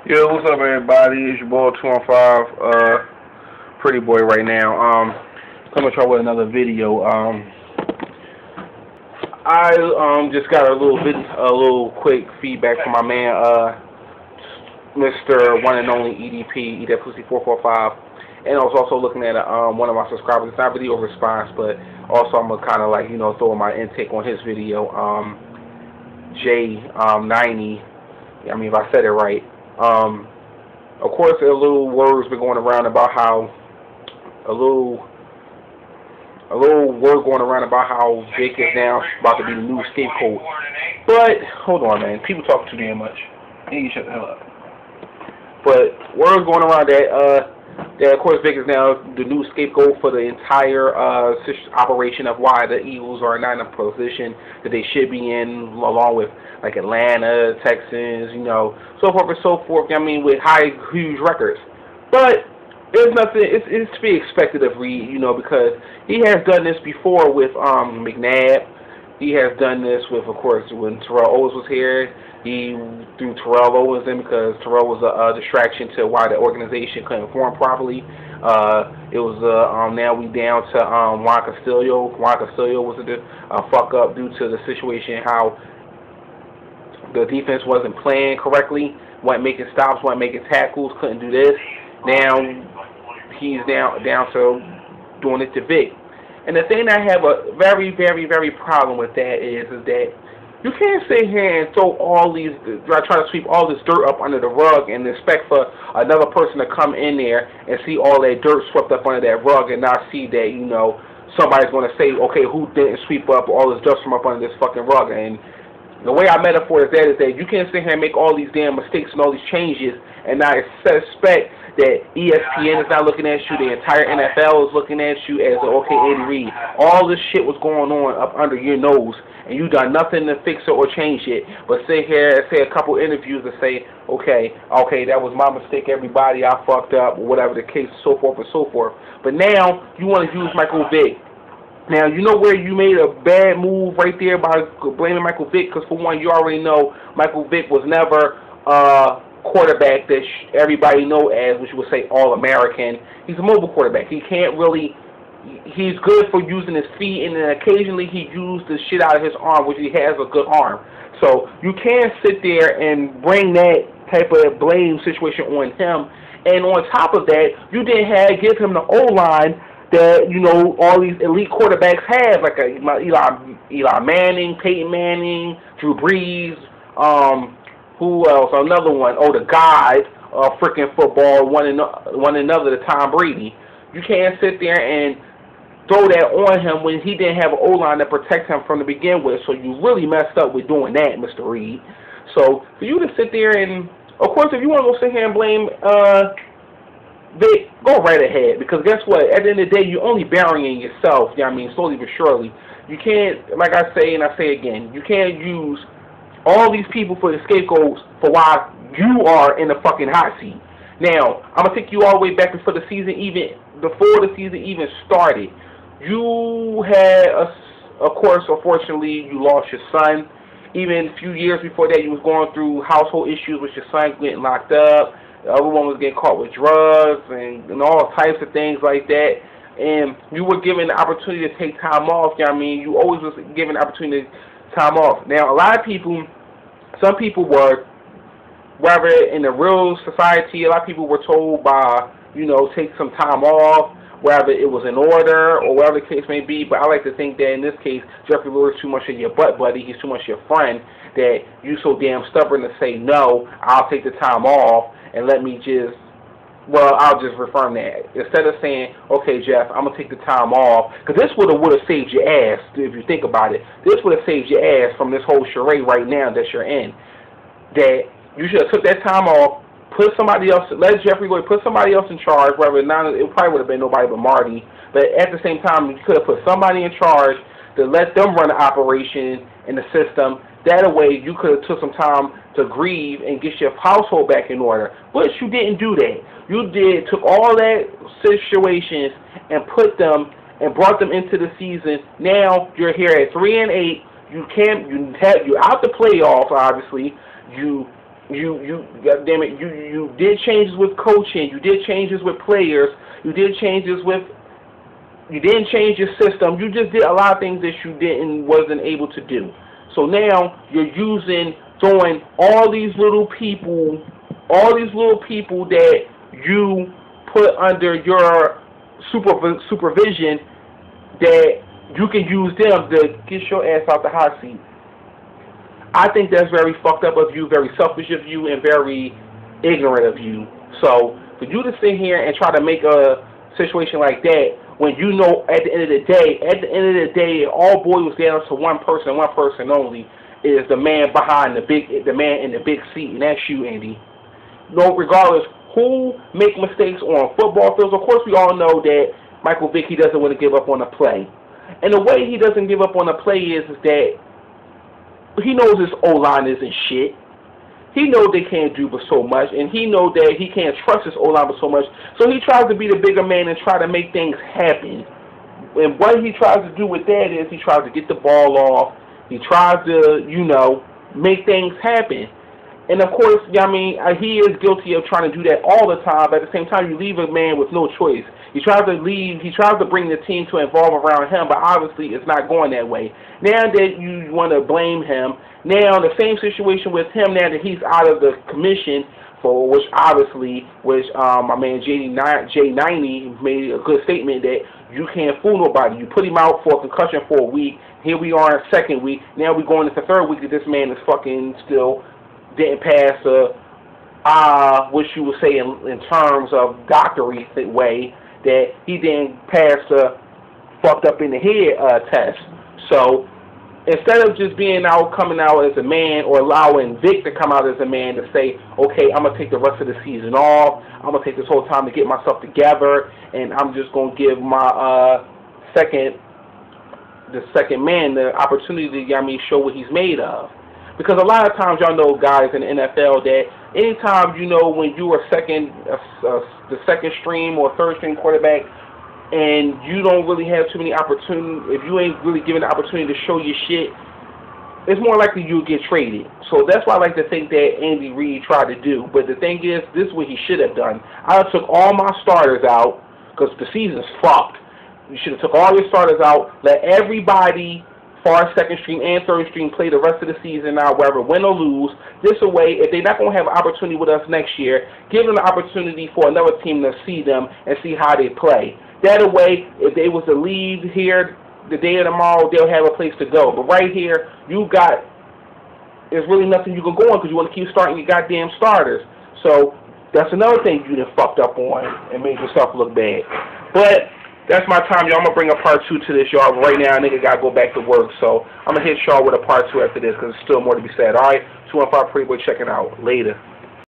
Yo, what's up, everybody? It's your boy 215, Pretty Boy right now. Coming to y'all with another video. I just got a little quick feedback from my man, Mr. One and Only EDP, Eat That Pussy 445, and I was also looking at one of my subscribers. It's not video response, but also I'm gonna kind of like throw my intake on his video. J90. I mean, if I said it right. Of course, a little words been going around about how Vic is now about to be the new scapegoat. But hold on, man. People talk too damn much. You need to shut the hell up. But words going around that of course Vic is now the new scapegoat for the entire operation of why the Eagles are not in a position that they should be in, along with like Atlanta, Texans, so forth and so forth. I mean, with huge records. But there's nothing. It's to be expected of Reed, because he has done this before with McNabb. He has done this with, of course, when Terrell Owens was here. He threw Terrell Owens in because Terrell was a distraction to why the organization couldn't form properly. It was now we down to Juan Castillo. Juan Castillo was a fuck up due to the situation how the defense wasn't playing correctly, wasn't making stops, wasn't making tackles, couldn't do this. Now he's down to doing it to Vic. And the thing I have a very, very, very problem with that is that you can't sit here and throw try to sweep all this dirt up under the rug and expect for another person to come in there and see all that dirt swept up under that rug and not see that, somebody's going to say, okay, who didn't sweep up all this dust from up under this fucking rug? And the way I metaphor is that you can't sit here and make all these damn mistakes and all these changes and not suspect that ESPN is not looking at you, the entire NFL is looking at you as okay, Eddie Reed. All this shit was going on up under your nose, and you done nothing to fix it or change it, but sit here and say a couple interviews and say, okay, that was my mistake, everybody, I fucked up, or whatever the case, so forth and so forth. But now you want to use Michael Vick. Now, you know where you made a bad move right there by blaming Michael Vick, because for one, you already know Michael Vick was never quarterback that everybody know as, which would say All-American. He's a mobile quarterback. He can't really, he's good for using his feet, and then occasionally he used the shit out of his arm, which he has a good arm. So you can't sit there and bring that type of blame situation on him. And on top of that, you didn't give him the O-line that, all these elite quarterbacks have, like Eli Manning, Peyton Manning, Drew Brees, who else? Another one. Oh, the guy, freaking football, one another, the Tom Brady. You can't sit there and throw that on him when he didn't have an O-line to protect him from the begin with. So you really messed up with doing that, Mr. Reed. So for you to sit there and, of course, if you want to go sit here and blame Vic, go right ahead. Because guess what? At the end of the day, you're only burying yourself. Slowly but surely. You can't, like I say and I say again, you can't use all these people for the scapegoats for why you are in the fucking hot seat. Now, I'm going to take you all the way back before the season even started. You had, of course, unfortunately, you lost your son. Even a few years before that, you was going through household issues with your son getting locked up. The other one was getting caught with drugs and all types of things like that. And you were given the opportunity to take time off. You always was given the opportunity to time off. Now, a lot of people, some people were, whether in the real society, a lot of people were told by, take some time off, whether it was in order or whatever the case may be. But I like to think that in this case, Jeffrey Lewis is too much of your butt buddy, he's too much your friend, that you so damn stubborn to say, no, I'll take the time off and let me I'll just affirm that. Instead of saying, okay, Jeff, I'm going to take the time off, because this would have saved your ass, if you think about it. This would have saved your ass from this whole charade right now that you're in. That you should have took that time off, put somebody else, let Jeffrey Lloyd put somebody else in charge, whether it probably would have been nobody but Marty, but at the same time, you could have put somebody in charge to let them run the operation in the system. That way, you could have took some time to grieve and get your household back in order. But you didn't do that. You took all that situations and put them and brought them into the season. Now you're here at 3-8. You're out the playoffs. Obviously, you goddamn it, you did changes with coaching, you did changes with players, you didn't change your system, you just did a lot of things that you wasn't able to do. So now you're throwing all these little people that you put under your supervision, that you can use them to get your ass out the hot seat. I think that's very fucked up of you, very selfish of you, and very ignorant of you. So for you to sit here and try to make a situation like that, when you know at the end of the day, it all boils down to one person only, is the man the man in the big seat, and that's you, Andy. No, regardless who make mistakes on football fields, of course we all know that Michael Vick, he doesn't want to give up on a play. And the way he doesn't give up on a play is that he knows his O-line isn't shit. He knows they can't do but so much, and he knows that he can't trust his O-line but so much. So he tries to be the bigger man and try to make things happen. And what he tries to do with that is he tries to get the ball off. He tries to, make things happen. And of course, he is guilty of trying to do that all the time. But at the same time, you leave a man with no choice. He tries to bring the team to involve around him, but obviously it's not going that way. Now that you want to blame him, now the same situation with him, now that he's out of the commission, for which my man J90 made a good statement that you can't fool nobody. You put him out for a concussion for a week. Here we are in the second week. Now we're going into the third week that this man is fucking still didn't pass what you would say in terms of doctory way, that he didn't pass the fucked up in the head test. So instead of just coming out as a man, or allowing Vic to come out as a man to say, okay, I'm going to take the rest of the season off, I'm going to take this whole time to get myself together, and I'm just going to give my second man the opportunity to show what he's made of. Because a lot of times, y'all know, guys in the NFL, that anytime, when you are the second stream or third stream quarterback, and you don't really have too many opportunities, if you ain't really given the opportunity to show your shit, it's more likely you'll get traded. So that's why I like to think that Andy Reid tried to do. But the thing is, this is what he should have done. I took all my starters out, because the season's fucked. You should have took all your starters out, let everybody, far second stream and third stream, play the rest of the season now, whether win or lose. This way, if they're not going to have an opportunity with us next year, give them the opportunity for another team to see them and see how they play. That way, if they was to leave here the day of tomorrow, they'll have a place to go. But right here, there's really nothing you can go on, because you want to keep starting your goddamn starters. So that's another thing you done fucked up on and made yourself look bad. But that's my time, y'all. I'm going to bring a part 2 to this, y'all. Right now, nigga got to go back to work. So I'm going to hit y'all with a part 2 after this, because there's still more to be said. All right? 215 Pretty Boy checking out. Later.